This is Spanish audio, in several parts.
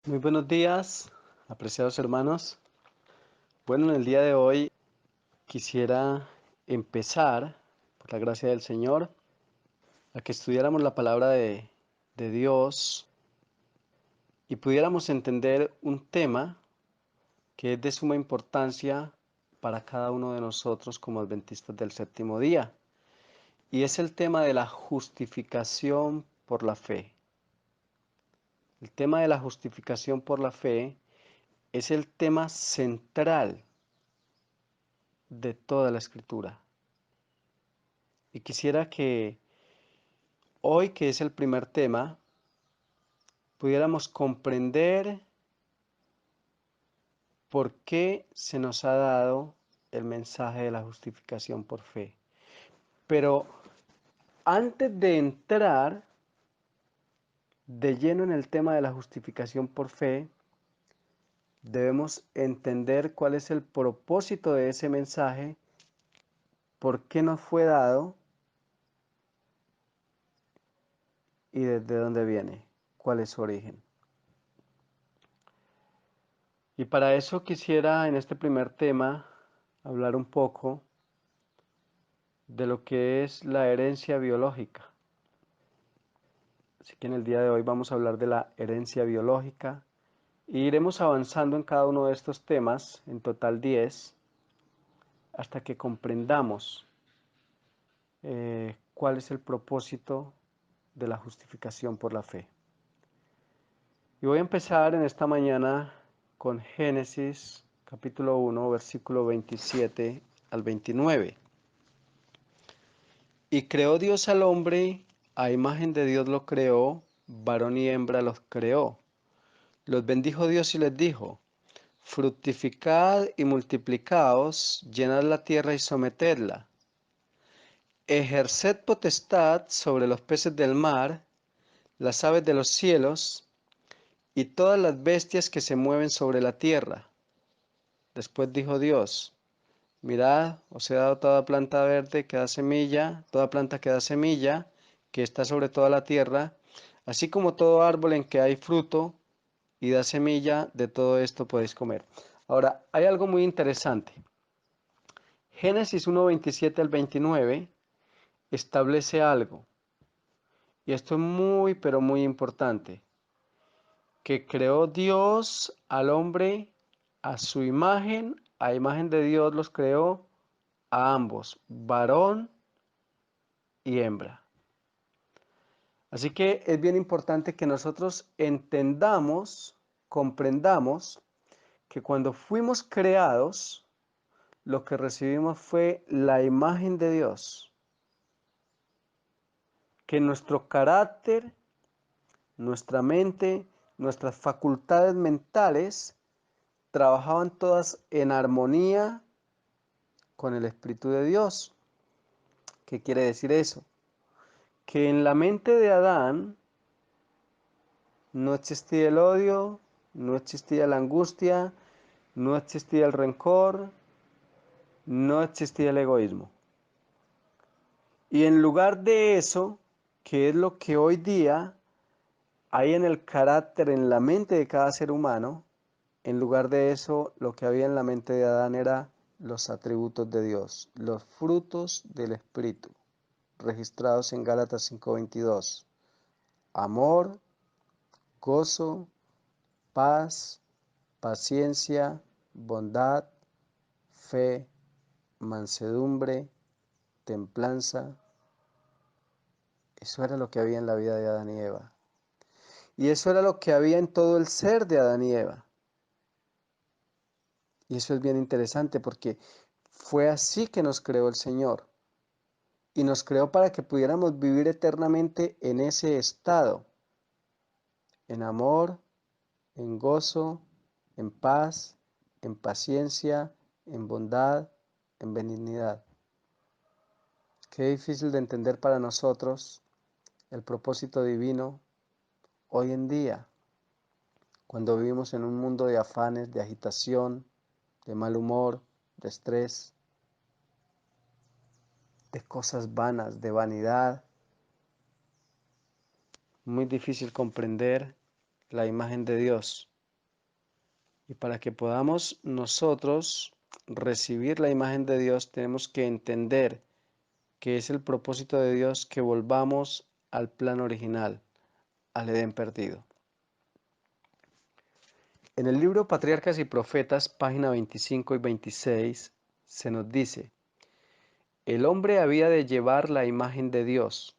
Muy buenos días, apreciados hermanos. Bueno, en el día de hoy quisiera empezar, por la gracia del Señor, a que estudiáramos la palabra de Dios y pudiéramos entender un tema que es de suma importancia para cada uno de nosotros como adventistas del séptimo día, y es el tema de la justificación por la fe. El tema de la justificación por la fe es el tema central de toda la escritura. Y quisiera que hoy, que es el primer tema, pudiéramos comprender por qué se nos ha dado el mensaje de la justificación por fe. Pero antes de entrar de lleno en el tema de la justificación por fe, debemos entender cuál es el propósito de ese mensaje, por qué nos fue dado y desde dónde viene, cuál es su origen. Y para eso quisiera en este primer tema hablar un poco de lo que es la herencia biológica. Así que en el día de hoy vamos a hablar de la herencia biológica e iremos avanzando en cada uno de estos temas, en total 10, hasta que comprendamos cuál es el propósito de la justificación por la fe. Y voy a empezar en esta mañana con Génesis capítulo 1, versículo 27 al 29. Y creó Dios al hombre, a imagen de Dios lo creó, varón y hembra los creó. Los bendijo Dios y les dijo: fructificad y multiplicaos, llenad la tierra y sometedla. Ejerced potestad sobre los peces del mar, las aves de los cielos y todas las bestias que se mueven sobre la tierra. Después dijo Dios: mirad, os he dado toda planta verde que da semilla, toda planta que da semilla, que está sobre toda la tierra, así como todo árbol en que hay fruto y da semilla, de todo esto podéis comer. Ahora, hay algo muy interesante. Génesis 1:27 al 29 establece algo, y esto es muy, pero muy importante, que creó Dios al hombre a su imagen, a imagen de Dios los creó a ambos, varón y hembra. Así que es bien importante que nosotros entendamos, comprendamos que cuando fuimos creados, lo que recibimos fue la imagen de Dios, que nuestro carácter, nuestra mente, nuestras facultades mentales trabajaban todas en armonía con el Espíritu de Dios. ¿Qué quiere decir eso? Que en la mente de Adán no existía el odio, no existía la angustia, no existía el rencor, no existía el egoísmo. Y en lugar de eso, que es lo que hoy día hay en el carácter, en la mente de cada ser humano, en lugar de eso, lo que había en la mente de Adán era los atributos de Dios, los frutos del Espíritu, registrados en Gálatas 5:22. Amor, gozo, paz, paciencia, bondad, fe, mansedumbre, templanza. Eso era lo que había en la vida de Adán y Eva. Y eso era lo que había en todo el ser de Adán y Eva. Y eso es bien interesante porque fue así que nos creó el Señor. Y nos creó para que pudiéramos vivir eternamente en ese estado, en amor, en gozo, en paz, en paciencia, en bondad, en benignidad. Qué difícil de entender para nosotros el propósito divino hoy en día, cuando vivimos en un mundo de afanes, de agitación, de mal humor, de estrés, de cosas vanas, de vanidad. Muy difícil comprender la imagen de Dios. Y para que podamos nosotros recibir la imagen de Dios, tenemos que entender que es el propósito de Dios que volvamos al plan original, al Edén perdido. En el libro Patriarcas y Profetas, página 25 y 26, se nos dice: el hombre había de llevar la imagen de Dios,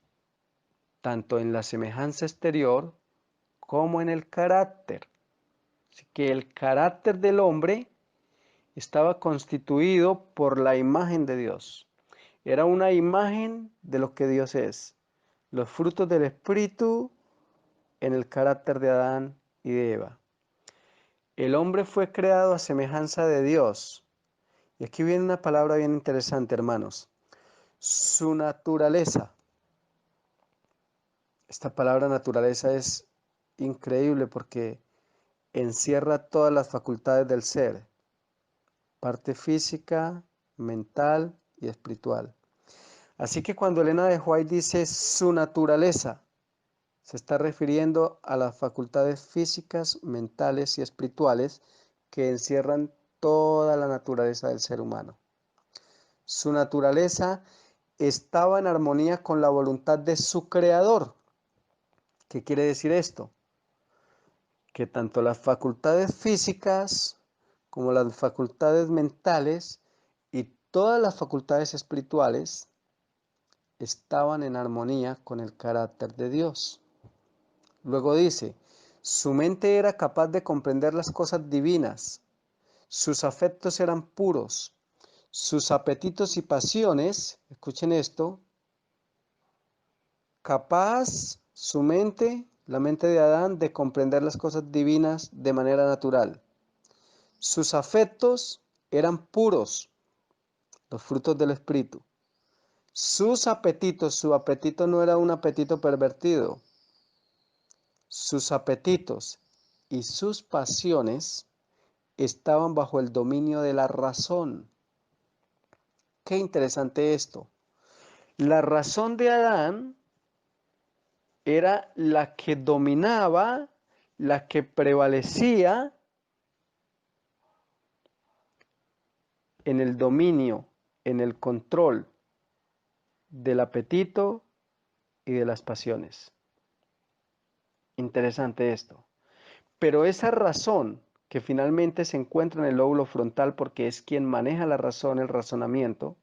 tanto en la semejanza exterior como en el carácter. Así que el carácter del hombre estaba constituido por la imagen de Dios. Era una imagen de lo que Dios es. Los frutos del Espíritu en el carácter de Adán y de Eva. El hombre fue creado a semejanza de Dios. Y aquí viene una palabra bien interesante, hermanos. Su naturaleza. Esta palabra naturaleza es increíble porque encierra todas las facultades del ser. Parte física, mental y espiritual. Así que cuando Elena de White dice su naturaleza, se está refiriendo a las facultades físicas, mentales y espirituales que encierran toda la naturaleza del ser humano. Su naturaleza estaba en armonía con la voluntad de su creador. ¿Qué quiere decir esto? Que tanto las facultades físicas como las facultades mentales y todas las facultades espirituales estaban en armonía con el carácter de Dios. Luego dice, su mente era capaz de comprender las cosas divinas, sus afectos eran puros, sus apetitos y pasiones, escuchen esto, capaz su mente, la mente de Adán, de comprender las cosas divinas de manera natural. Sus afectos eran puros, los frutos del Espíritu. Sus apetitos, su apetito no era un apetito pervertido. Sus apetitos y sus pasiones estaban bajo el dominio de la razón. Qué interesante esto. La razón de Adán era la que dominaba, la que prevalecía en el dominio, en el control del apetito y de las pasiones. Interesante esto. Pero esa razón que finalmente se encuentra en el lóbulo frontal porque es quien maneja la razón, el razonamiento,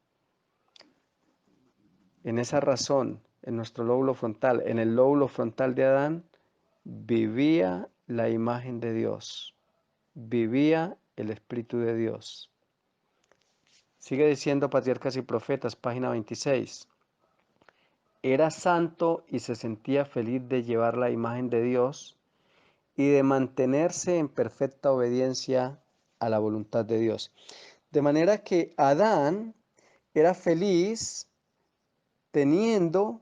en esa razón, en nuestro lóbulo frontal, en el lóbulo frontal de Adán, vivía la imagen de Dios, vivía el Espíritu de Dios. Sigue diciendo Patriarcas y Profetas, página 26. Era santo y se sentía feliz de llevar la imagen de Dios y de mantenerse en perfecta obediencia a la voluntad de Dios. De manera que Adán era feliz teniendo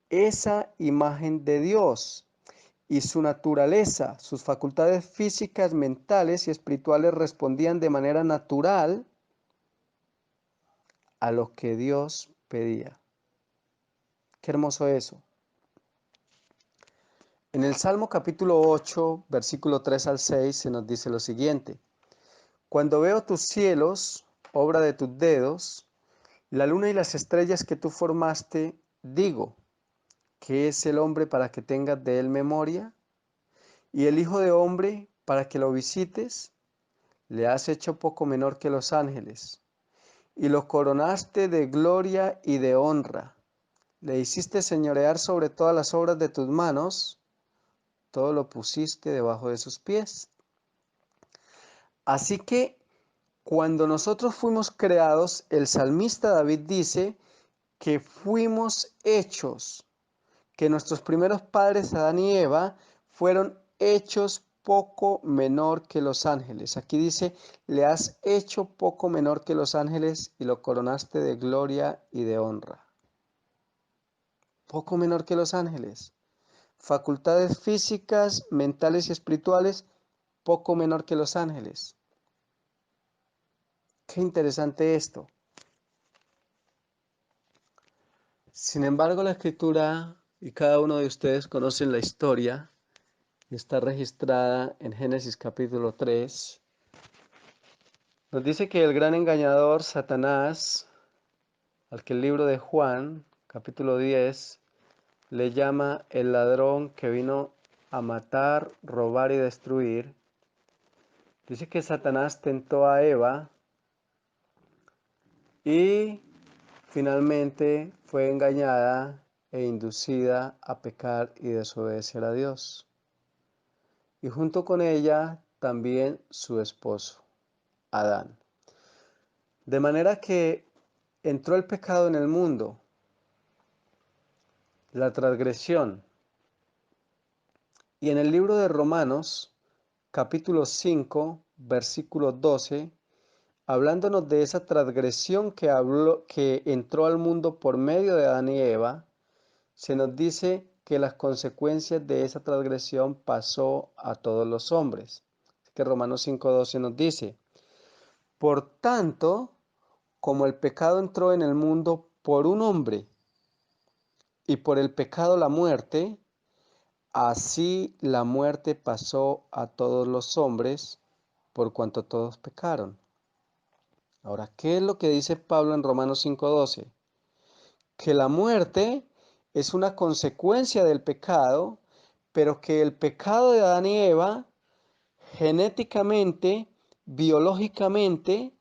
esa imagen de Dios y su naturaleza, sus facultades físicas, mentales y espirituales respondían de manera natural a lo que Dios pedía. Qué hermoso eso. En el Salmo capítulo 8, versículo 3 al 6 se nos dice lo siguiente: cuando veo tus cielos, obra de tus dedos, la luna y las estrellas que tú formaste, digo, ¿qué es el hombre para que tengas de él memoria? ¿Y el hijo de hombre para que lo visites? Le has hecho poco menor que los ángeles, y lo coronaste de gloria y de honra. Le hiciste señorear sobre todas las obras de tus manos, todo lo pusiste debajo de sus pies. Así que cuando nosotros fuimos creados, el salmista David dice que fuimos hechos, que nuestros primeros padres, Adán y Eva, fueron hechos poco menor que los ángeles. Aquí dice, le has hecho poco menor que los ángeles y lo coronaste de gloria y de honra. Poco menor que los ángeles. Facultades físicas, mentales y espirituales, poco menor que los ángeles. Qué interesante esto. Sin embargo, la Escritura y cada uno de ustedes conocen la historia Está registrada en Génesis capítulo 3. Nos dice que el gran engañador Satanás, al que el libro de Juan, capítulo 10, le llama el ladrón que vino a matar, robar y destruir. Dice que Satanás tentó a Eva y finalmente fue engañada e inducida a pecar y desobedecer a Dios. Y junto con ella también su esposo, Adán. De manera que entró el pecado en el mundo, la transgresión. Y en el libro de Romanos, capítulo 5, versículo 12, hablándonos de esa transgresión que entró al mundo por medio de Adán y Eva, se nos dice que las consecuencias de esa transgresión pasó a todos los hombres. Que Romanos 5:12 nos dice, por tanto, como el pecado entró en el mundo por un hombre y por el pecado la muerte, así la muerte pasó a todos los hombres por cuanto todos pecaron. Ahora, ¿qué es lo que dice Pablo en Romanos 5:12? Que la muerte es una consecuencia del pecado, pero que el pecado de Adán y Eva, genéticamente, biológicamente,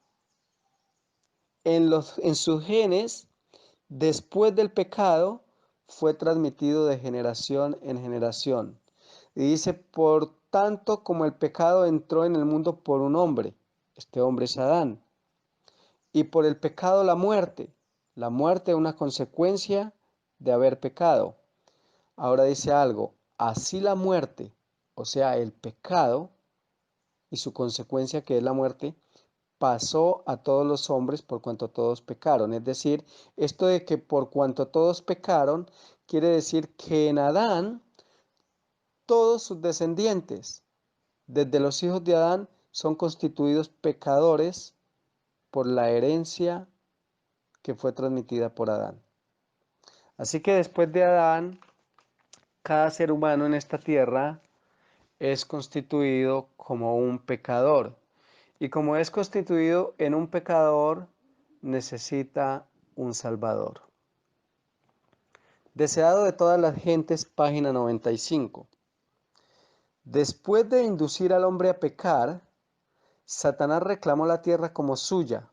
en sus genes, después del pecado, fue transmitido de generación en generación. Y dice, por tanto, como el pecado entró en el mundo por un hombre, este hombre es Adán, y por el pecado la muerte es una consecuencia de haber pecado. Ahora dice algo, así la muerte, o sea, el pecado y su consecuencia que es la muerte, pasó a todos los hombres por cuanto todos pecaron. Es decir, esto de que por cuanto todos pecaron, quiere decir que en Adán todos sus descendientes, desde los hijos de Adán, son constituidos pecadores por la herencia que fue transmitida por Adán. Así que después de Adán, cada ser humano en esta tierra es constituido como un pecador. Y como es constituido en un pecador, necesita un Salvador. Deseado de todas las gentes, página 95. Después de inducir al hombre a pecar, Satanás reclamó la tierra como suya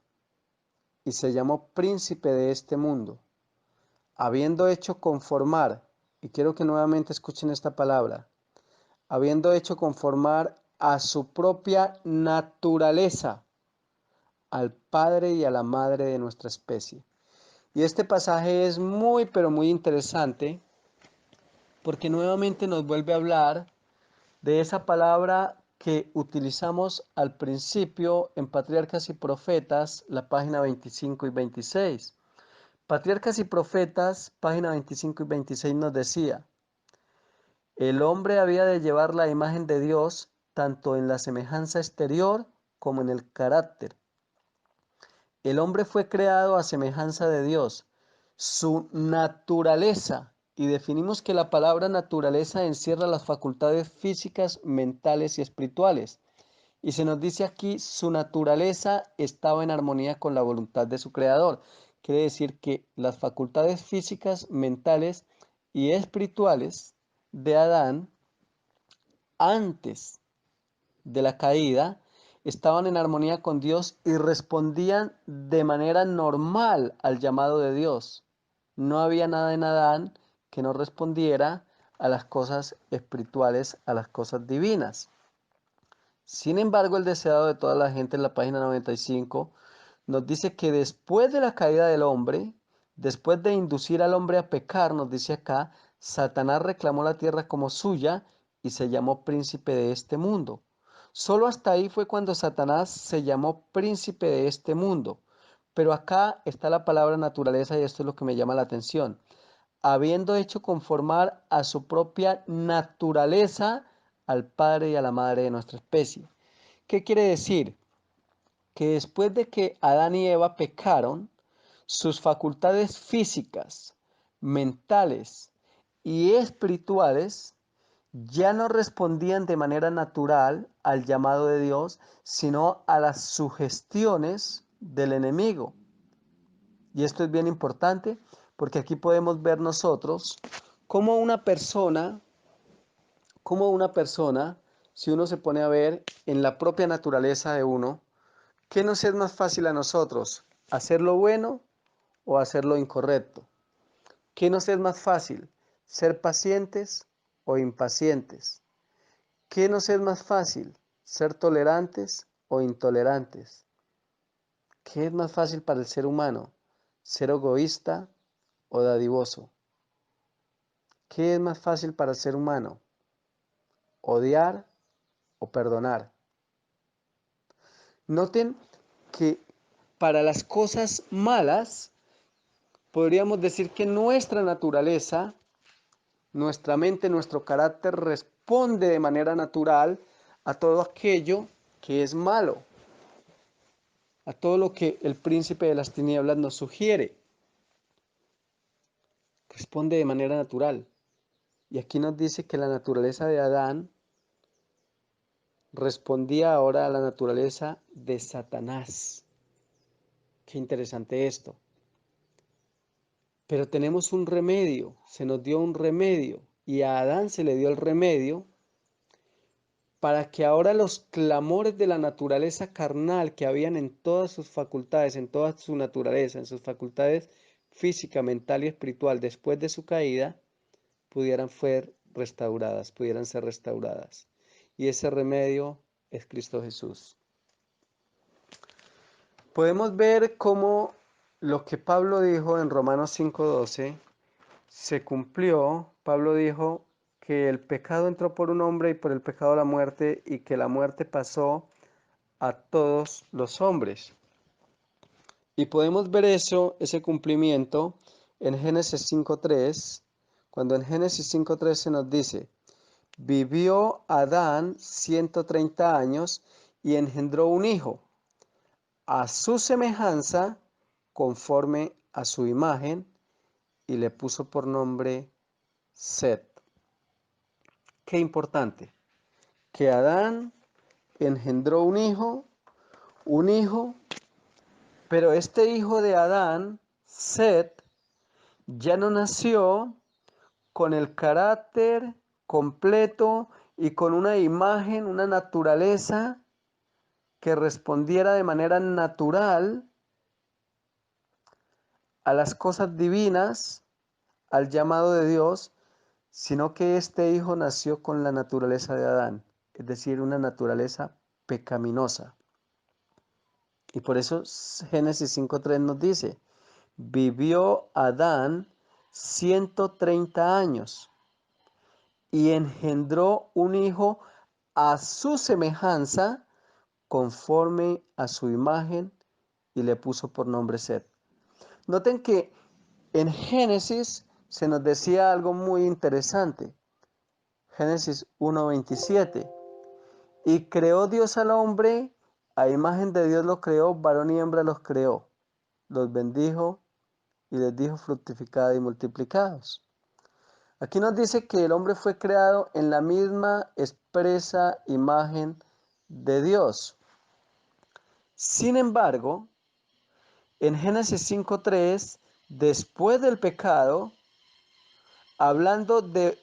y se llamó príncipe de este mundo, habiendo hecho conformar, y quiero que nuevamente escuchen esta palabra, habiendo hecho conformar a su propia naturaleza al padre y a la madre de nuestra especie. Y este pasaje es muy, pero muy interesante porque nuevamente nos vuelve a hablar de esa palabra que utilizamos al principio en Patriarcas y Profetas, la página 25 y 26. Patriarcas y Profetas, página 25 y 26 nos decía, el hombre había de llevar la imagen de Dios tanto en la semejanza exterior como en el carácter. El hombre fue creado a semejanza de Dios. Su naturaleza, y definimos que la palabra naturaleza encierra las facultades físicas, mentales y espirituales. Y se nos dice aquí, su naturaleza estaba en armonía con la voluntad de su creador. Quiere decir que las facultades físicas, mentales y espirituales de Adán, antes de la caída, estaban en armonía con Dios y respondían de manera normal al llamado de Dios. No había nada en Adán que no respondiera a las cosas espirituales, a las cosas divinas. Sin embargo, el deseado de toda la gente en la página 95 nos dice que después de la caída del hombre, después de inducir al hombre a pecar, nos dice acá, Satanás reclamó la tierra como suya y se llamó príncipe de este mundo. Solo hasta ahí fue cuando Satanás se llamó príncipe de este mundo. Pero acá está la palabra naturaleza y esto es lo que me llama la atención. Habiendo hecho conformar a su propia naturaleza al padre y a la madre de nuestra especie. ¿Qué quiere decir? Que después de que Adán y Eva pecaron, sus facultades físicas, mentales y espirituales ya no respondían de manera natural al llamado de Dios, sino a las sugestiones del enemigo. Y esto es bien importante porque aquí podemos ver nosotros cómo una persona, si uno se pone a ver en la propia naturaleza de uno, ¿qué nos es más fácil a nosotros? ¿Hacer lo bueno o hacer lo incorrecto? ¿Qué nos es más fácil? ¿Ser pacientes o impacientes? ¿Qué nos es más fácil? ¿Ser tolerantes o intolerantes? ¿Qué es más fácil para el ser humano? ¿Ser egoísta o dadivoso? ¿Qué es más fácil para el ser humano? ¿Odiar o perdonar? Noten que para las cosas malas, podríamos decir que nuestra naturaleza, nuestra mente, nuestro carácter responde de manera natural a todo aquello que es malo, a todo lo que el príncipe de las tinieblas nos sugiere. Responde de manera natural. Y aquí nos dice que la naturaleza de Adán respondía ahora a la naturaleza de Satanás. Qué interesante esto. Pero tenemos un remedio, se nos dio un remedio, y a Adán se le dio el remedio para que ahora los clamores de la naturaleza carnal que habían en todas sus facultades, en toda su naturaleza, en sus facultades física, mental y espiritual después de su caída, pudieran ser restauradas. Y ese remedio es Cristo Jesús. Podemos ver cómo lo que Pablo dijo en Romanos 5:12 se cumplió. Pablo dijo que el pecado entró por un hombre y por el pecado la muerte, y que la muerte pasó a todos los hombres. Y podemos ver ese cumplimiento en Génesis 5:3, cuando en Génesis 5:3 se nos dice: vivió Adán 130 años y engendró un hijo, a su semejanza, conforme a su imagen, y le puso por nombre Set. Qué importante, que Adán engendró un hijo, pero este hijo de Adán, Set, ya no nació con el carácter completo y con una imagen, una naturaleza que respondiera de manera natural a las cosas divinas, al llamado de Dios, sino que este hijo nació con la naturaleza de Adán, es decir, una naturaleza pecaminosa. Y por eso Génesis 5:3 nos dice: vivió Adán 130 años y engendró un hijo a su semejanza, conforme a su imagen, y le puso por nombre Set. Noten que en Génesis se nos decía algo muy interesante. Génesis 1:27. Y creó Dios al hombre, a imagen de Dios lo creó, varón y hembra los creó. Los bendijo y les dijo: fructificad y multiplicados. Aquí nos dice que el hombre fue creado en la misma expresa imagen de Dios. Sin embargo, en Génesis 5:3, después del pecado, hablando de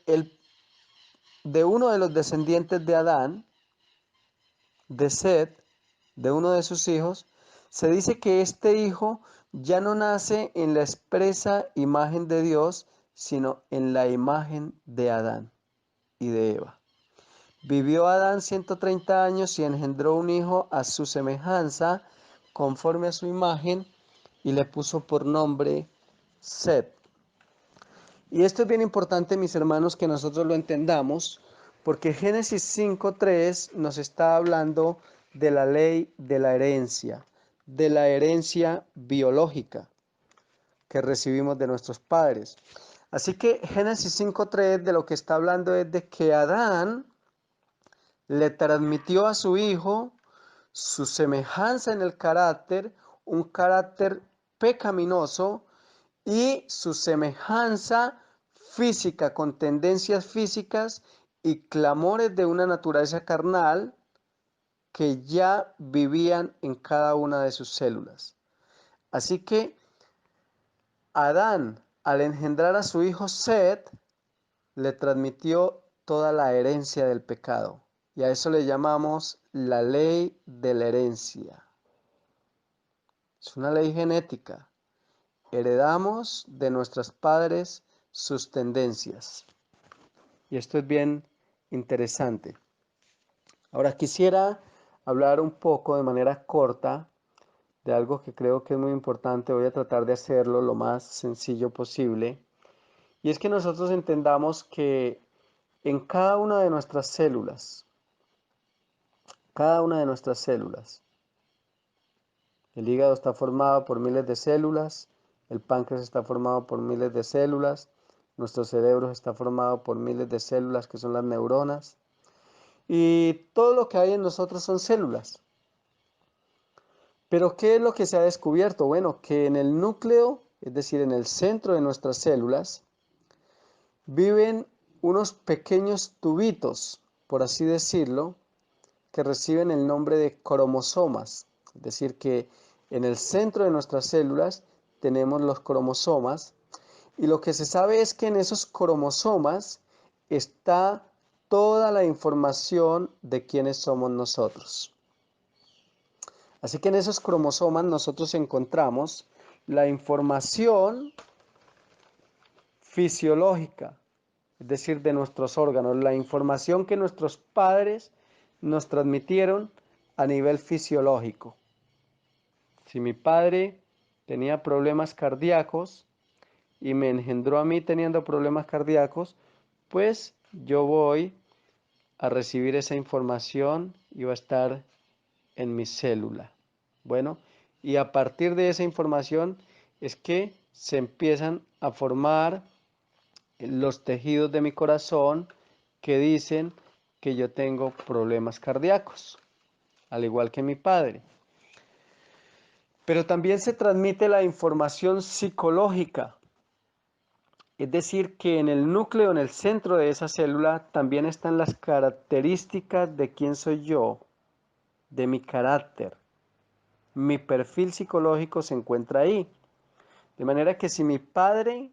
uno de los descendientes de Adán, de Set, de uno de sus hijos, se dice que este hijo ya no nace en la expresa imagen de Dios, sino en la imagen de Adán y de Eva. Vivió Adán 130 años y engendró un hijo a su semejanza, conforme a su imagen, y le puso por nombre Set. Y esto es bien importante, mis hermanos, que nosotros lo entendamos, porque Génesis 5:3 nos está hablando de la ley de la herencia biológica que recibimos de nuestros padres. Así que Génesis 5:3 de lo que está hablando es de que Adán le transmitió a su hijo su semejanza en el carácter, un carácter pecaminoso, y su semejanza física, con tendencias físicas y clamores de una naturaleza carnal que ya vivían en cada una de sus células. Así que Adán, al engendrar a su hijo Set, le transmitió toda la herencia del pecado. Y a eso le llamamos la ley de la herencia. Es una ley genética. Heredamos de nuestros padres sus tendencias. Y esto es bien interesante. Ahora quisiera hablar un poco de manera corta de algo que creo que es muy importante. Voy a tratar de hacerlo lo más sencillo posible. Y es que nosotros entendamos que en cada una de nuestras células, el hígado está formado por miles de células, el páncreas está formado por miles de células, nuestro cerebro está formado por miles de células que son las neuronas, y todo lo que hay en nosotros son células. Pero ¿qué es lo que se ha descubierto? Bueno, que en el núcleo, es decir, en el centro de nuestras células, viven unos pequeños tubitos, por así decirlo, que reciben el nombre de cromosomas. Es decir, que en el centro de nuestras células tenemos los cromosomas y lo que se sabe es que en esos cromosomas está toda la información de quiénes somos nosotros. Así que en esos cromosomas nosotros encontramos la información fisiológica, es decir, de nuestros órganos, la información que nuestros padres nos transmitieron a nivel fisiológico. Si mi padre tenía problemas cardíacos y me engendró a mí teniendo problemas cardíacos, pues yo voy a recibir esa información y va a estar en mi célula. Bueno, y a partir de esa información es que se empiezan a formar los tejidos de mi corazón que dicen que yo tengo problemas cardíacos, al igual que mi padre. Pero también se transmite la información psicológica, es decir, que en el núcleo, en el centro de esa célula, también están las características de quién soy yo, de mi carácter. Mi perfil psicológico se encuentra ahí. De manera que si mi padre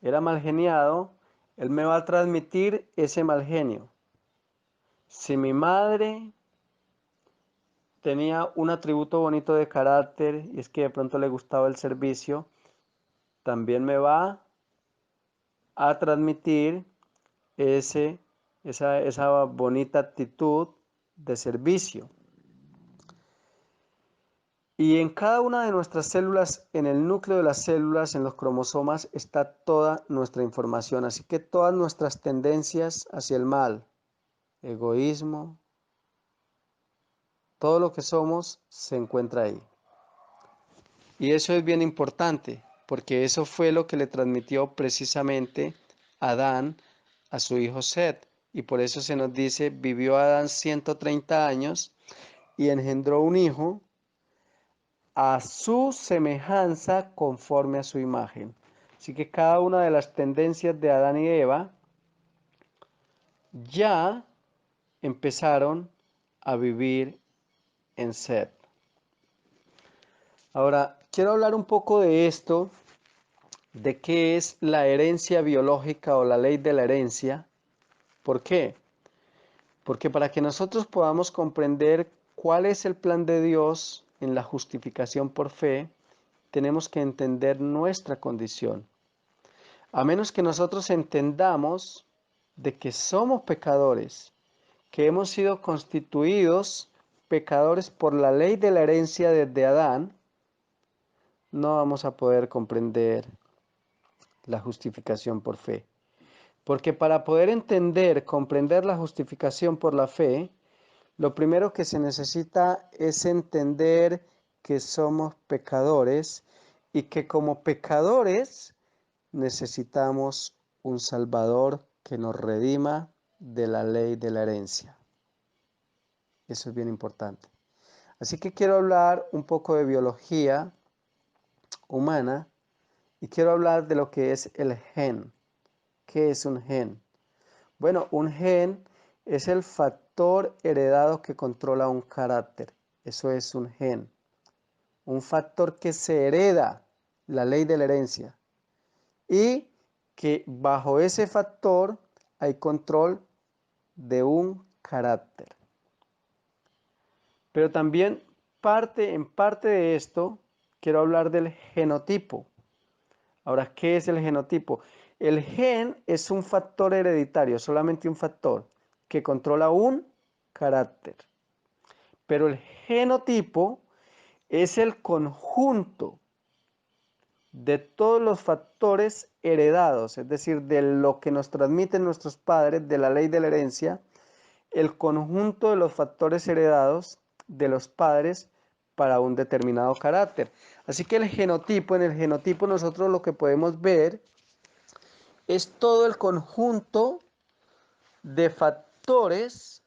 era mal geniado, él me va a transmitir ese mal genio. Si mi madre tenía un atributo bonito de carácter y es que de pronto le gustaba el servicio, también me va a transmitir esa bonita actitud de servicio. Y en cada una de nuestras células, en el núcleo de las células, en los cromosomas, está toda nuestra información. Así que todas nuestras tendencias hacia el mal, egoísmo, todo lo que somos se encuentra ahí. Y eso es bien importante, porque eso fue lo que le transmitió precisamente Adán a su hijo Set. Y por eso se nos dice, vivió Adán 130 años y engendró un hijo a su semejanza conforme a su imagen. Así que cada una de las tendencias de Adán y Eva ya empezaron a vivir en Set. Ahora, quiero hablar un poco de esto, de qué es la herencia biológica o la ley de la herencia. ¿Por qué? Porque para que nosotros podamos comprender cuál es el plan de Dios en la justificación por fe, tenemos que entender nuestra condición. A menos que nosotros entendamos de que somos pecadores, que hemos sido constituidos pecadores por la ley de la herencia desde Adán, no vamos a poder comprender la justificación por fe. Porque para poder entender, comprender la justificación por la fe, lo primero que se necesita es entender que somos pecadores y que como pecadores necesitamos un Salvador que nos redima de la ley de la herencia. Eso es bien importante. Así que quiero hablar un poco de biología humana y quiero hablar de lo que es el gen. ¿Qué es un gen? Bueno, un gen es el factor heredado que controla un carácter. Eso es un gen. Un factor que se hereda, la ley de la herencia. Y que bajo ese factor hay control de un carácter. Pero también en parte de esto, quiero hablar del genotipo. Ahora, ¿qué es el genotipo? El gen es un factor hereditario, solamente un factor, que controla un carácter. Pero el genotipo es el conjunto de todos los factores heredados, es decir, de lo que nos transmiten nuestros padres, de la ley de la herencia, el conjunto de los factores heredados de los padres para un determinado carácter. Así que en el genotipo nosotros lo que podemos ver es todo el conjunto de factores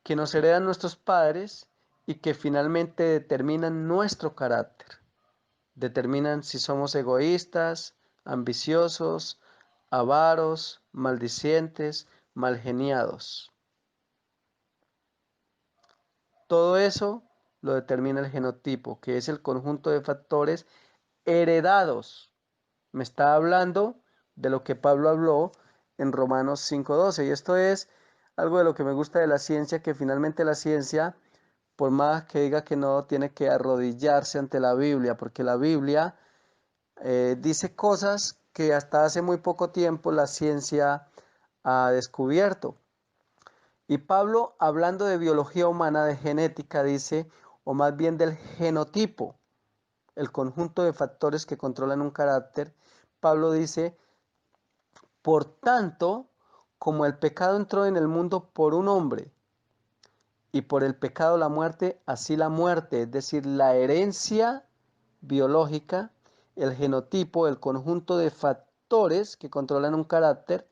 que nos heredan nuestros padres y que finalmente determinan nuestro carácter. Determinan si somos egoístas, ambiciosos, avaros, maldicientes, malgeniados. Todo eso lo determina el genotipo, que es el conjunto de factores heredados. Me está hablando de lo que Pablo habló en Romanos 5:12. Y esto es algo de lo que me gusta de la ciencia, que finalmente la ciencia, por más que diga que no, tiene que arrodillarse ante la Biblia, porque la Biblia dice cosas que hasta hace muy poco tiempo la ciencia ha descubierto. Y Pablo, hablando de biología humana, de genética, dice, o más bien del genotipo, el conjunto de factores que controlan un carácter, Pablo dice, por tanto, como el pecado entró en el mundo por un hombre, y por el pecado la muerte, así la muerte, es decir, la herencia biológica, el genotipo, el conjunto de factores que controlan un carácter,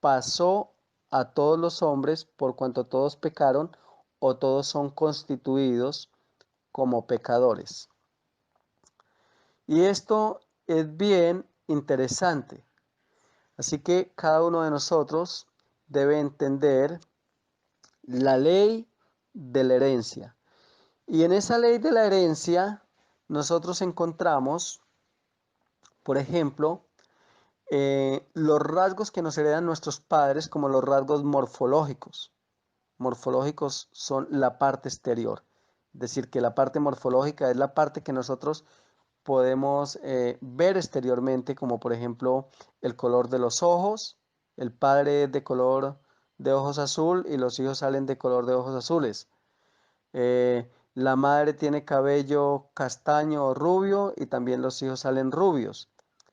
pasó a todos los hombres por cuanto todos pecaron o todos son constituidos como pecadores. Y esto es bien interesante. Así que cada uno de nosotros debe entender la ley de la herencia. Y en esa ley de la herencia nosotros encontramos, por ejemplo, los rasgos que nos heredan nuestros padres como los rasgos morfológicos. Morfológicos son la parte exterior. Es decir, que la parte morfológica es la parte que nosotros podemos ver exteriormente, como por ejemplo el color de los ojos. El padre es de color de ojos azul y los hijos salen de color de ojos azules. La madre tiene cabello castaño o rubio y también los hijos salen rubios.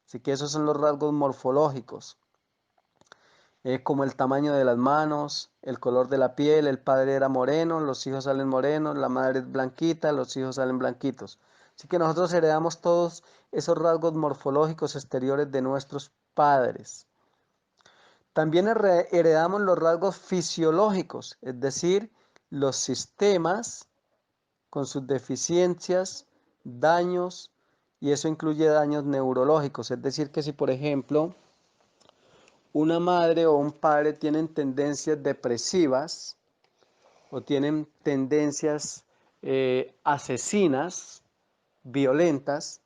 Así que esos son los rasgos morfológicos. Como el tamaño de las manos, el color de la piel, el padre era moreno, los hijos salen morenos, la madre es blanquita, los hijos salen blanquitos. Así que nosotros heredamos todos esos rasgos morfológicos exteriores de nuestros padres. También heredamos los rasgos fisiológicos, es decir, los sistemas con sus deficiencias, daños, y eso incluye daños neurológicos. Es decir, que si por ejemplo una madre o un padre tienen tendencias depresivas o tienen tendencias asesinas, violentas,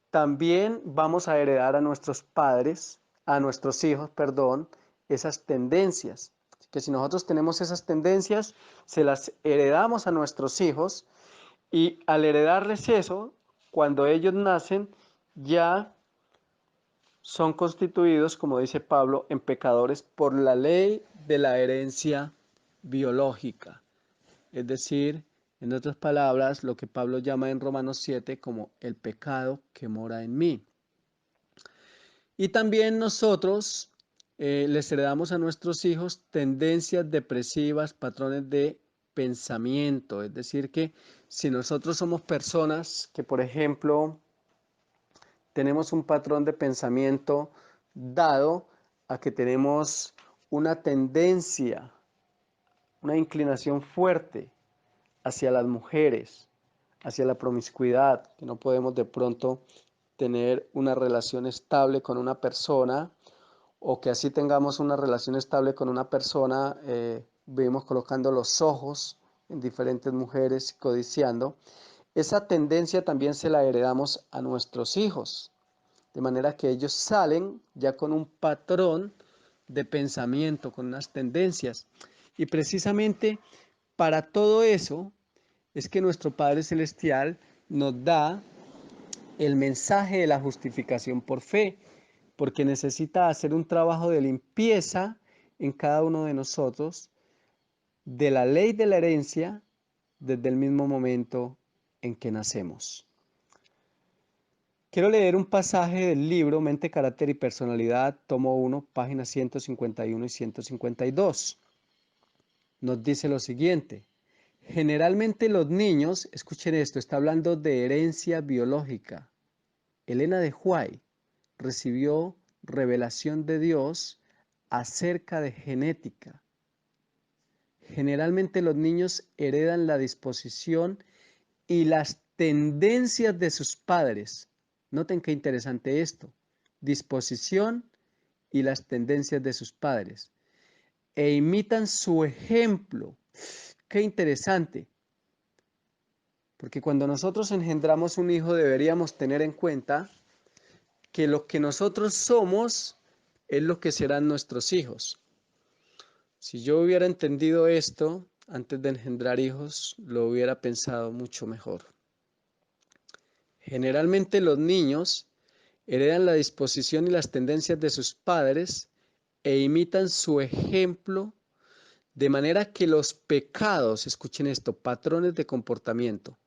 también vamos a heredar a nuestros padres, a nuestros hijos, perdón, esas tendencias. Así que si nosotros tenemos esas tendencias, se las heredamos a nuestros hijos y al heredarles eso, cuando ellos nacen, ya son constituidos, como dice Pablo, en pecadores por la ley de la herencia biológica. Es decir, en otras palabras, lo que Pablo llama en Romanos 7 como el pecado que mora en mí. Y también nosotros les heredamos a nuestros hijos tendencias depresivas, patrones de pensamiento. Es decir, que si nosotros somos personas que, por ejemplo, tenemos un patrón de pensamiento dado a que tenemos una tendencia, una inclinación fuerte hacia las mujeres, hacia la promiscuidad, que no podemos de pronto tener una relación estable con una persona, o que así tengamos una relación estable con una persona, vivimos colocando los ojos en diferentes mujeres, codiciando. Esa tendencia también se la heredamos a nuestros hijos, de manera que ellos salen ya con un patrón de pensamiento, con unas tendencias. Y precisamente para todo eso es que nuestro Padre Celestial nos da el mensaje de la justificación por fe, porque necesita hacer un trabajo de limpieza en cada uno de nosotros de la ley de la herencia desde el mismo momento en que nacemos. Quiero leer un pasaje del libro Mente, Carácter y Personalidad, tomo 1, páginas 151 y 152. Nos dice lo siguiente: generalmente los niños, escuchen esto, está hablando de herencia biológica. Elena de White recibió revelación de Dios acerca de genética. Generalmente los niños heredan la disposición y las tendencias de sus padres. Noten qué interesante esto. Disposición y las tendencias de sus padres. E imitan su ejemplo. Qué interesante. Porque cuando nosotros engendramos un hijo deberíamos tener en cuenta que lo que nosotros somos es lo que serán nuestros hijos. Si yo hubiera entendido esto antes de engendrar hijos, lo hubiera pensado mucho mejor. Generalmente los niños heredan la disposición y las tendencias de sus padres e imitan su ejemplo, de manera que los pecados, escuchen esto, patrones de comportamiento,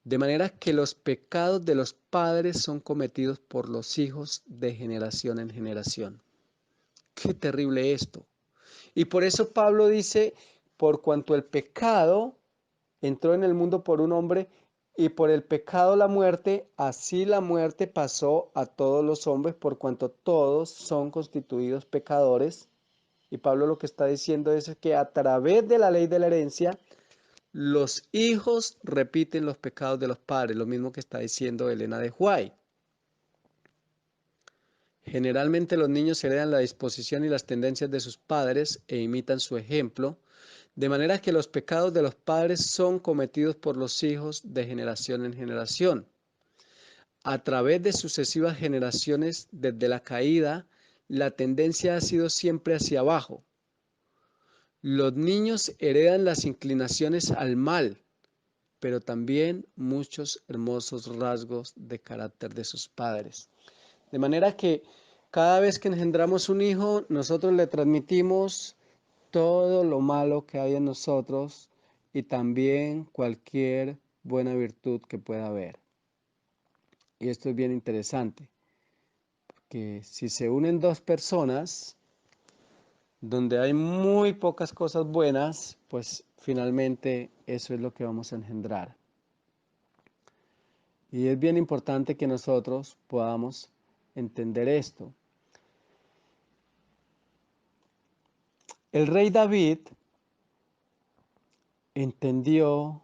de manera que los pecados de los padres son cometidos por los hijos de generación en generación. Qué terrible esto. Y por eso Pablo dice, por cuanto el pecado entró en el mundo por un hombre y por el pecado la muerte, así la muerte pasó a todos los hombres por cuanto todos son constituidos pecadores. Y Pablo lo que está diciendo es que a través de la ley de la herencia, los hijos repiten los pecados de los padres, lo mismo que está diciendo Elena de White. Generalmente los niños heredan la disposición y las tendencias de sus padres e imitan su ejemplo, de manera que los pecados de los padres son cometidos por los hijos de generación en generación. A través de sucesivas generaciones, desde la caída, la tendencia ha sido siempre hacia abajo. Los niños heredan las inclinaciones al mal, pero también muchos hermosos rasgos de carácter de sus padres. De manera que cada vez que engendramos un hijo, nosotros le transmitimos todo lo malo que hay en nosotros y también cualquier buena virtud que pueda haber. Y esto es bien interesante, porque si se unen dos personas donde hay muy pocas cosas buenas, pues finalmente eso es lo que vamos a engendrar. Y es bien importante que nosotros podamos entender esto. El rey David entendió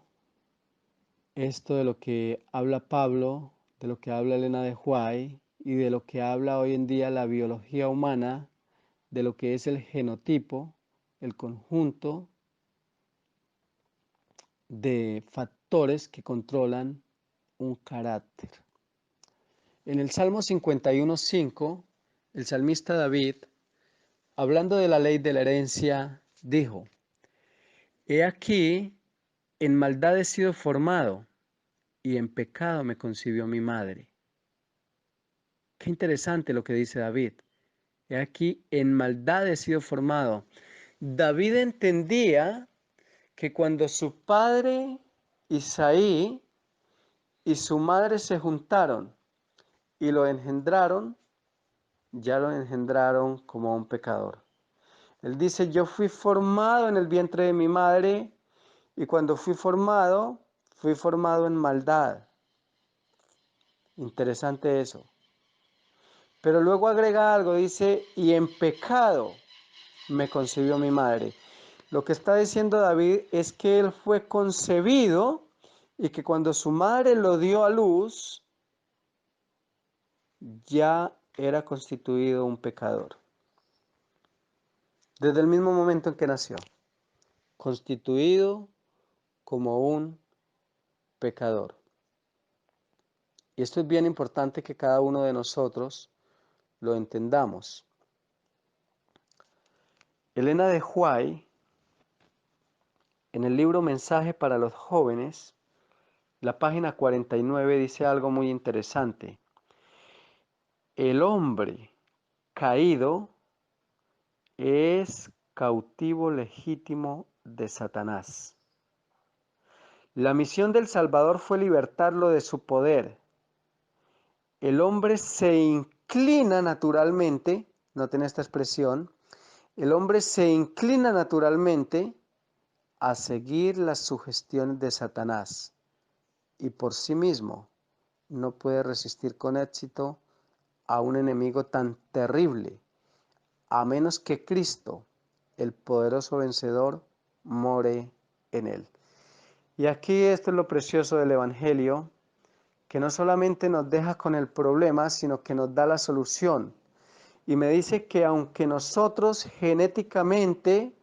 esto de lo que habla Pablo, de lo que habla Elena de White y de lo que habla hoy en día la biología humana, de lo que es el genotipo, el conjunto de factores que controlan un carácter. En el Salmo 51:5, el salmista David, hablando de la ley de la herencia, dijo: He aquí, en maldad he sido formado, y en pecado me concibió mi madre. Qué interesante lo que dice David. He aquí, en maldad he sido formado. David entendía que cuando su padre Isaí y su madre se juntaron y lo engendraron, ya lo engendraron como un pecador. Él dice: yo fui formado en el vientre de mi madre y cuando fui formado en maldad. Interesante eso. Pero luego agrega algo, dice: y en pecado me concibió mi madre. Lo que está diciendo David es que él fue concebido y que cuando su madre lo dio a luz, ya era constituido un pecador. desde el mismo momento en que nació, constituido como un pecador. Y esto es bien importante que cada uno de nosotros lo entendamos. Elena de White, en el libro Mensaje para los Jóvenes, la página 49 dice algo muy interesante. El hombre caído es cautivo legítimo de Satanás. La misión del Salvador fue libertarlo de su poder. El hombre se inclina naturalmente, noten esta expresión, el hombre se inclina naturalmente a seguir las sugestiones de Satanás y por sí mismo no puede resistir con éxito a un enemigo tan terrible, a menos que Cristo, el poderoso vencedor, more en él. Y aquí esto es lo precioso del Evangelio, que no solamente nos deja con el problema, sino que nos da la solución. Y me dice que aunque nosotros genéticamente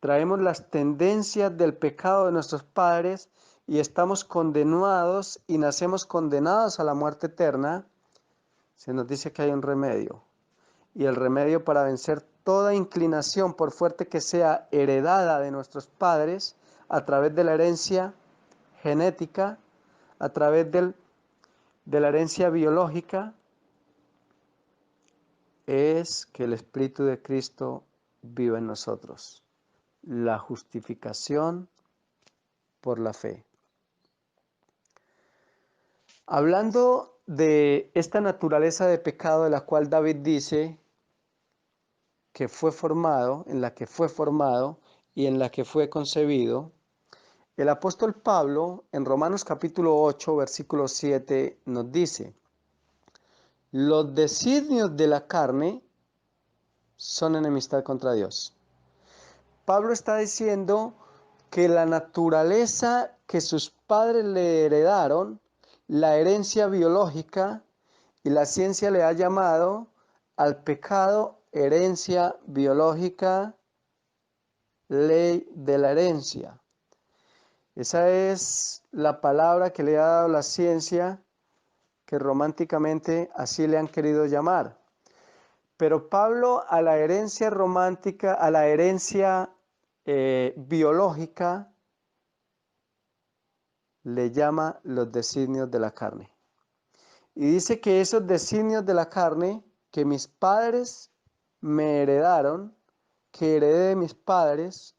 traemos las tendencias del pecado de nuestros padres y estamos condenados y nacemos condenados a la muerte eterna, se nos dice que hay un remedio. Y el remedio para vencer toda inclinación, por fuerte que sea, heredada de nuestros padres, a través de la herencia genética, a través de la herencia biológica, es que el Espíritu de Cristo vive en nosotros. La justificación por la fe. Hablando de esta naturaleza de pecado de la cual David dice que fue formado, en la que fue formado y en la que fue concebido, el apóstol Pablo en Romanos capítulo 8, versículo 7 nos dice: los designios de la carne son enemistad contra Dios. Pablo está diciendo que la naturaleza que sus padres le heredaron, la herencia biológica, y la ciencia le ha llamado al pecado herencia biológica, ley de la herencia. Esa es la palabra que le ha dado la ciencia, que románticamente así le han querido llamar. Pero Pablo a la herencia romántica, a la herencia biológica, le llama los designios de la carne. Y dice que esos designios de la carne que mis padres me heredaron, que heredé de mis padres,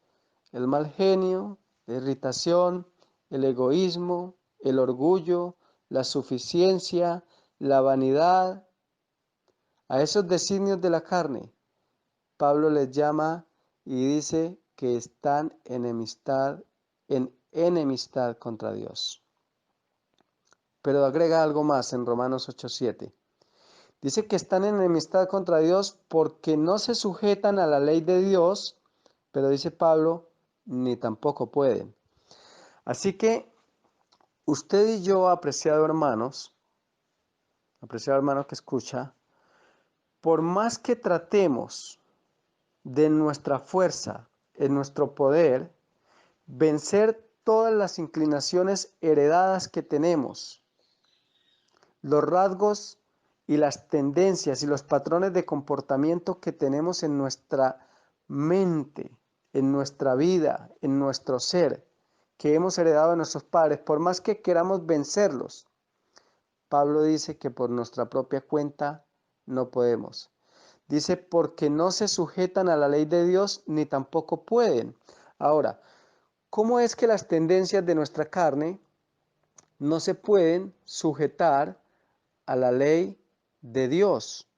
el mal genio, la irritación, el egoísmo, el orgullo, la suficiencia, la vanidad, a esos designios de la carne, Pablo les llama y dice que están en enemistad contra Dios. Pero agrega algo más en Romanos 8:7. Dice que están en enemistad contra Dios porque no se sujetan a la ley de Dios, pero dice Pablo, ni tampoco pueden. Así que usted y yo, apreciado hermano que escucha, por más que tratemos de nuestra fuerza, en nuestro poder, vencer todas las inclinaciones heredadas que tenemos, los rasgos y las tendencias y los patrones de comportamiento que tenemos en nuestra mente, en nuestra vida, en nuestro ser, que hemos heredado de nuestros padres, por más que queramos vencerlos, Pablo dice que por nuestra propia cuenta no podemos. Dice, porque no se sujetan a la ley de Dios ni tampoco pueden. Ahora, ¿cómo es que las tendencias de nuestra carne no se pueden sujetar a la ley de Dios?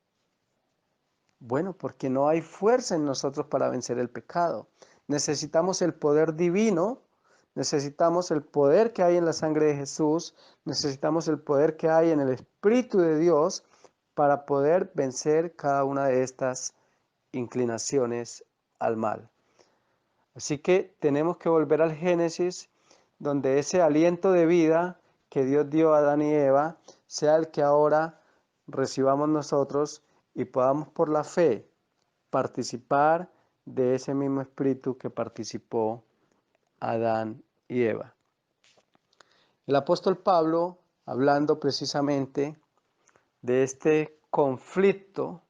Bueno, porque no hay fuerza en nosotros para vencer el pecado. Necesitamos el poder divino, necesitamos el poder que hay en la sangre de Jesús, necesitamos el poder que hay en el Espíritu de Dios para poder vencer cada una de estas inclinaciones al mal. Así que tenemos que volver al Génesis, donde ese aliento de vida que Dios dio a Adán y Eva sea el que ahora recibamos nosotros y podamos por la fe participar de ese mismo espíritu que participó Adán y Eva. El apóstol Pablo, hablando precisamente de este conflicto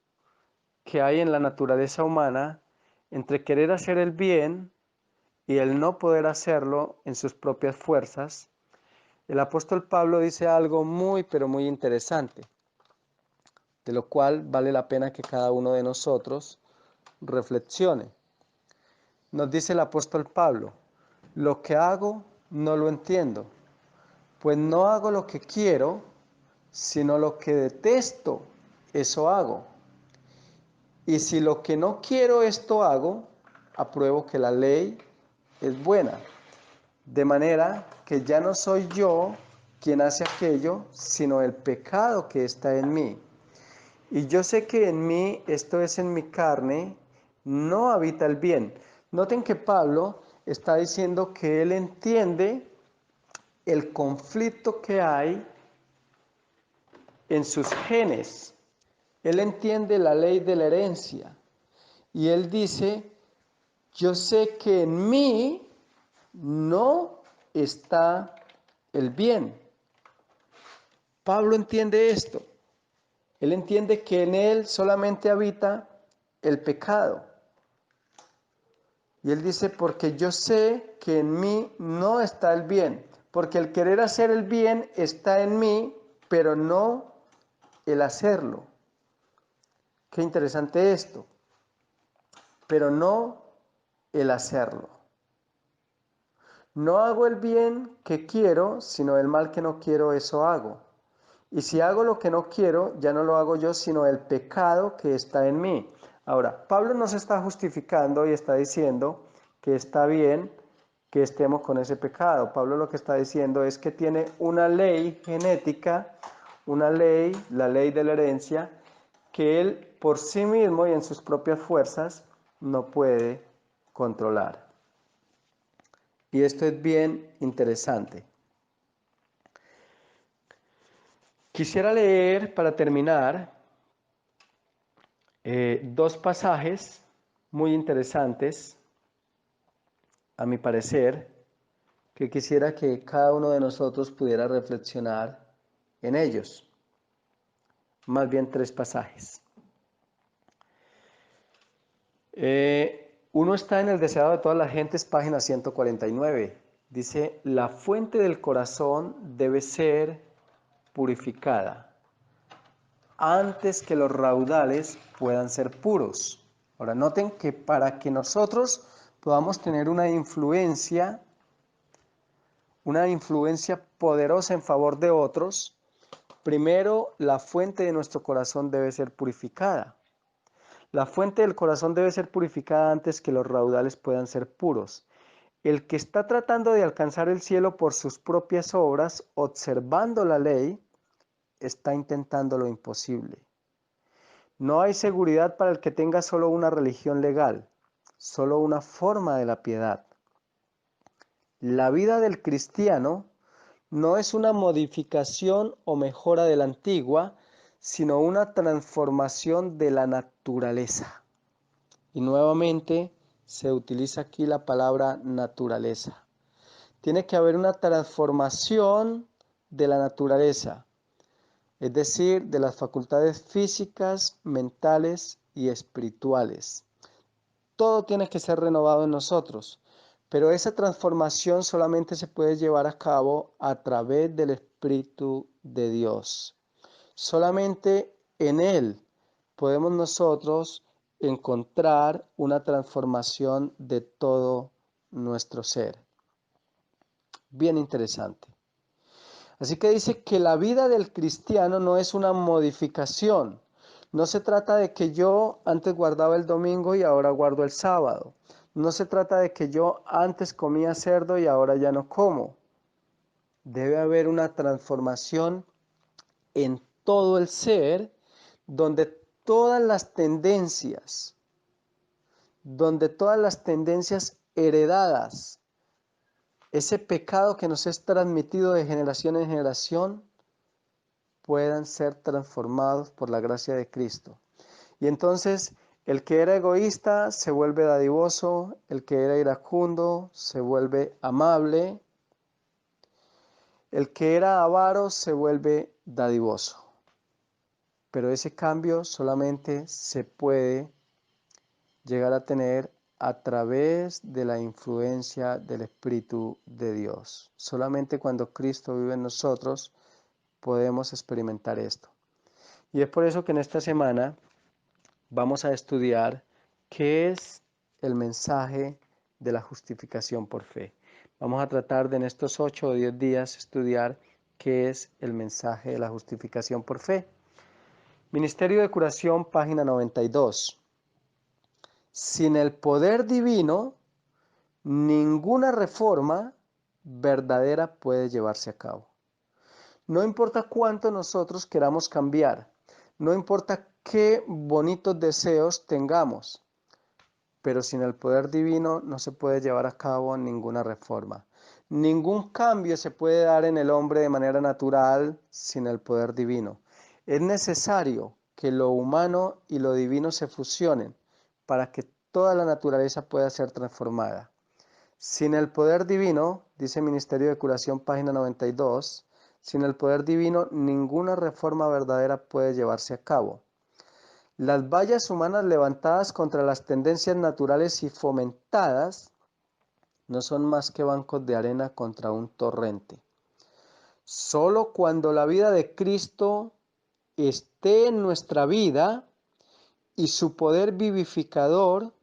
que hay en la naturaleza humana entre querer hacer el bien y el no poder hacerlo en sus propias fuerzas, el apóstol Pablo dice algo muy, pero muy interesante, de lo cual vale la pena que cada uno de nosotros reflexione. Nos dice el apóstol Pablo: lo que hago no lo entiendo, pues no hago lo que quiero, sino lo que detesto, eso hago. Y si lo que no quiero esto hago, apruebo que la ley es buena. De manera que ya no soy yo quien hace aquello, sino el pecado que está en mí. Y yo sé que en mí, esto es en mi carne, no habita el bien. Noten que Pablo está diciendo que él entiende el conflicto que hay en sus genes. Él entiende la ley de la herencia. Y él dice: yo sé que en mí no está el bien. Pablo entiende esto. Él entiende que en él solamente habita el pecado. Y él dice: porque yo sé que en mí no está el bien. Porque el querer hacer el bien está en mí, pero no el hacerlo. Qué interesante esto. Pero no el hacerlo. No hago el bien que quiero, sino el mal que no quiero, eso hago. Y si hago lo que no quiero, ya no lo hago yo, sino el pecado que está en mí. Ahora, Pablo no se está justificando y está diciendo que está bien que estemos con ese pecado. Pablo lo que está diciendo es que tiene una ley genética, una ley, la ley de la herencia, que él por sí mismo y en sus propias fuerzas no puede controlar. Y esto es bien interesante. Quisiera leer, para terminar, dos pasajes muy interesantes, a mi parecer, que quisiera que cada uno de nosotros pudiera reflexionar en ellos. Más bien tres pasajes. Uno está en El deseado de todas las gentes, página 149. Dice: la fuente del corazón debe ser purificada antes que los raudales puedan ser puros. Ahora noten que para que nosotros podamos tener una influencia poderosa en favor de otros, primero la fuente de nuestro corazón debe ser purificada. La fuente del corazón debe ser purificada antes que los raudales puedan ser puros. El que está tratando de alcanzar el cielo por sus propias obras, observando la ley, está intentando lo imposible. No hay seguridad para el que tenga solo una religión legal, solo una forma de la piedad. La vida del cristiano no es una modificación o mejora de la antigua, sino una transformación de la naturaleza. Y nuevamente se utiliza aquí la palabra naturaleza. Tiene que haber una transformación de la naturaleza, es decir, de las facultades físicas, mentales y espirituales. Todo tiene que ser renovado en nosotros, pero esa transformación solamente se puede llevar a cabo a través del Espíritu de Dios. Solamente en Él podemos nosotros encontrar una transformación de todo nuestro ser. Bien interesante. Así que dice que la vida del cristiano no es una modificación. No se trata de que yo antes guardaba el domingo y ahora guardo el sábado. No se trata de que yo antes comía cerdo y ahora ya no como. Debe haber una transformación en todo el ser, donde todas las tendencias heredadas, ese pecado que nos es transmitido de generación en generación, puedan ser transformados por la gracia de Cristo. Y entonces El que era egoísta se vuelve dadivoso, el que era iracundo se vuelve amable, el que era avaro se vuelve dadivoso. Pero ese cambio solamente se puede llegar a tener a través de la influencia del Espíritu de Dios. Solamente cuando Cristo vive en nosotros podemos experimentar esto. Y es por eso que en esta semana vamos a estudiar qué es el mensaje de la justificación por fe. Vamos a tratar de en estos 8 o 10 días estudiar qué es el mensaje de la justificación por fe. Ministerio de Curación, página 92. Sin el poder divino, ninguna reforma verdadera puede llevarse a cabo. No importa cuánto nosotros queramos cambiar, no importa qué bonitos deseos tengamos, pero sin el poder divino no se puede llevar a cabo ninguna reforma. Ningún cambio se puede dar en el hombre de manera natural sin el poder divino. Es necesario que lo humano y lo divino se fusionen para que toda la naturaleza pueda ser transformada. Sin el poder divino, dice Ministerio de Curación, página 92, sin el poder divino ninguna reforma verdadera puede llevarse a cabo. Las vallas humanas levantadas contra las tendencias naturales y fomentadas no son más que bancos de arena contra un torrente. Solo cuando la vida de Cristo esté en nuestra vida y su poder vivificador,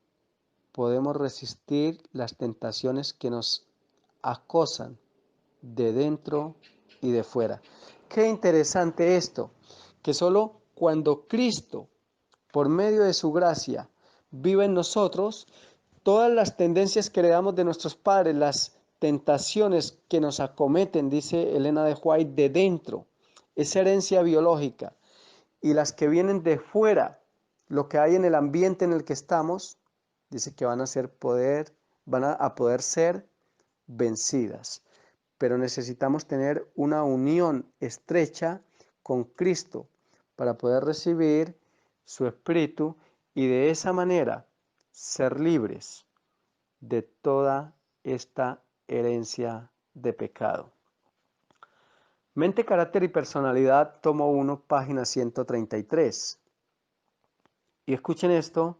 podemos resistir las tentaciones que nos acosan de dentro y de fuera. Qué interesante esto, que solo cuando Cristo, por medio de su gracia, vive en nosotros, todas las tendencias que heredamos de nuestros padres, las tentaciones que nos acometen, dice Elena de White, de dentro, esa herencia biológica, y las que vienen de fuera, lo que hay en el ambiente en el que estamos, dice que van a poder ser vencidas. Pero necesitamos tener una unión estrecha con Cristo para poder recibir su Espíritu y de esa manera ser libres de toda esta herencia de pecado. Mente, carácter y personalidad, tomo 1, página 133. Y escuchen esto,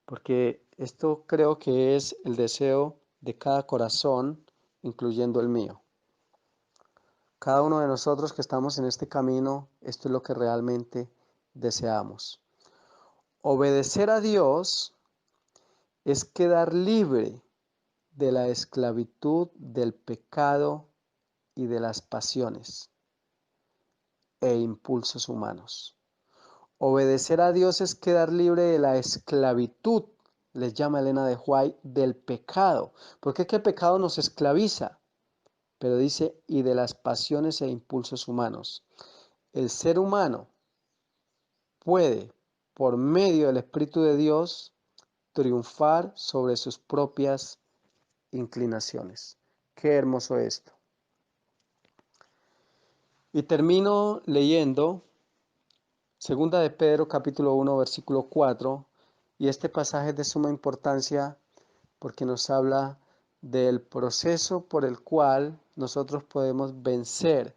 porque esto creo que es el deseo de cada corazón, incluyendo el mío. Cada uno de nosotros que estamos en este camino, esto es lo que realmente deseamos. Obedecer a Dios es quedar libre de la esclavitud del pecado y de las pasiones e impulsos humanos. Obedecer a Dios es quedar libre de la esclavitud, les llama Elena de White, del pecado. Porque es que el pecado nos esclaviza, pero dice, y de las pasiones e impulsos humanos. El ser humano puede, por medio del Espíritu de Dios, triunfar sobre sus propias inclinaciones. Qué hermoso esto. Y termino leyendo 2 de Pedro capítulo 1 versículo 4, y este pasaje es de suma importancia porque nos habla del proceso por el cual nosotros podemos vencer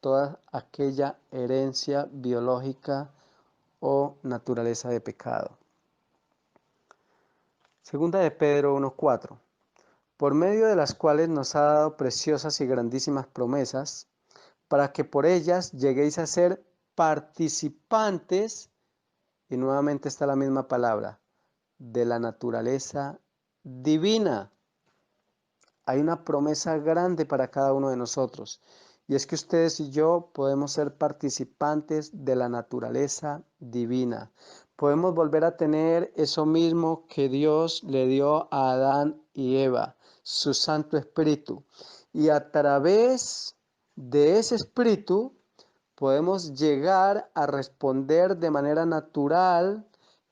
toda aquella herencia biológica o naturaleza de pecado. 2 de Pedro 1:4, por medio de las cuales nos ha dado preciosas y grandísimas promesas, para que por ellas lleguéis a ser participantes, y nuevamente está la misma palabra, de la naturaleza divina. Hay una promesa grande para cada uno de nosotros, y es que ustedes y yo podemos ser participantes de la naturaleza divina. Podemos volver a tener eso mismo que Dios le dio a Adán y Eva, su Santo Espíritu. Y a través de ese Espíritu podemos llegar a responder de manera natural,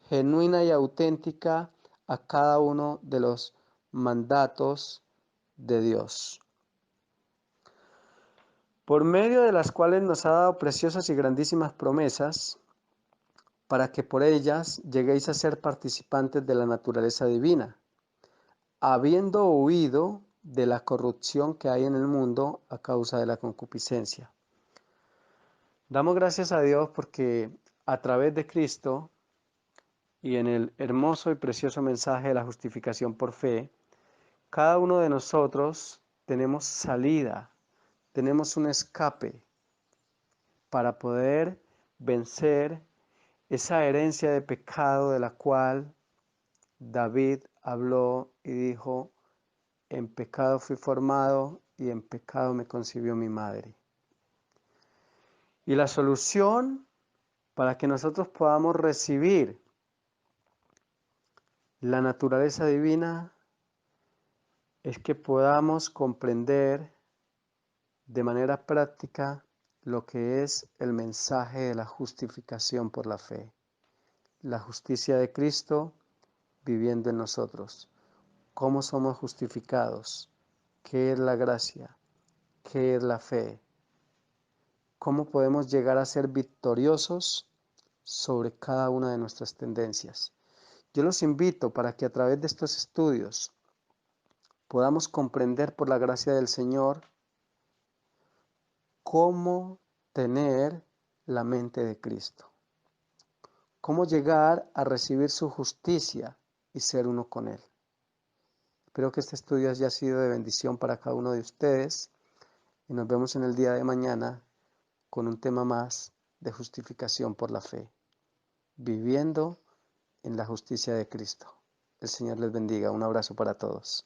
genuina y auténtica a cada uno de los mandatos de Dios, por medio de las cuales nos ha dado preciosas y grandísimas promesas, para que por ellas lleguéis a ser participantes de la naturaleza divina, habiendo huido de la corrupción que hay en el mundo a causa de la concupiscencia. Damos gracias a Dios porque a través de Cristo y en el hermoso y precioso mensaje de la justificación por fe, cada uno de nosotros tenemos salida, tenemos un escape para poder vencer esa herencia de pecado de la cual David habló y dijo: en pecado fui formado y en pecado me concibió mi madre. Y la solución para que nosotros podamos recibir la naturaleza divina es que podamos comprender de manera práctica lo que es el mensaje de la justificación por la fe, la justicia de Cristo viviendo en nosotros. ¿Cómo somos justificados? ¿Qué es la gracia? ¿Qué es la fe? ¿Cómo podemos llegar a ser victoriosos sobre cada una de nuestras tendencias? Yo los invito para que a través de estos estudios podamos comprender por la gracia del Señor cómo tener la mente de Cristo, cómo llegar a recibir su justicia y ser uno con Él. Espero que este estudio haya sido de bendición para cada uno de ustedes y nos vemos en el día de mañana con un tema más de justificación por la fe, viviendo en la justicia de Cristo. El Señor les bendiga. Un abrazo para todos.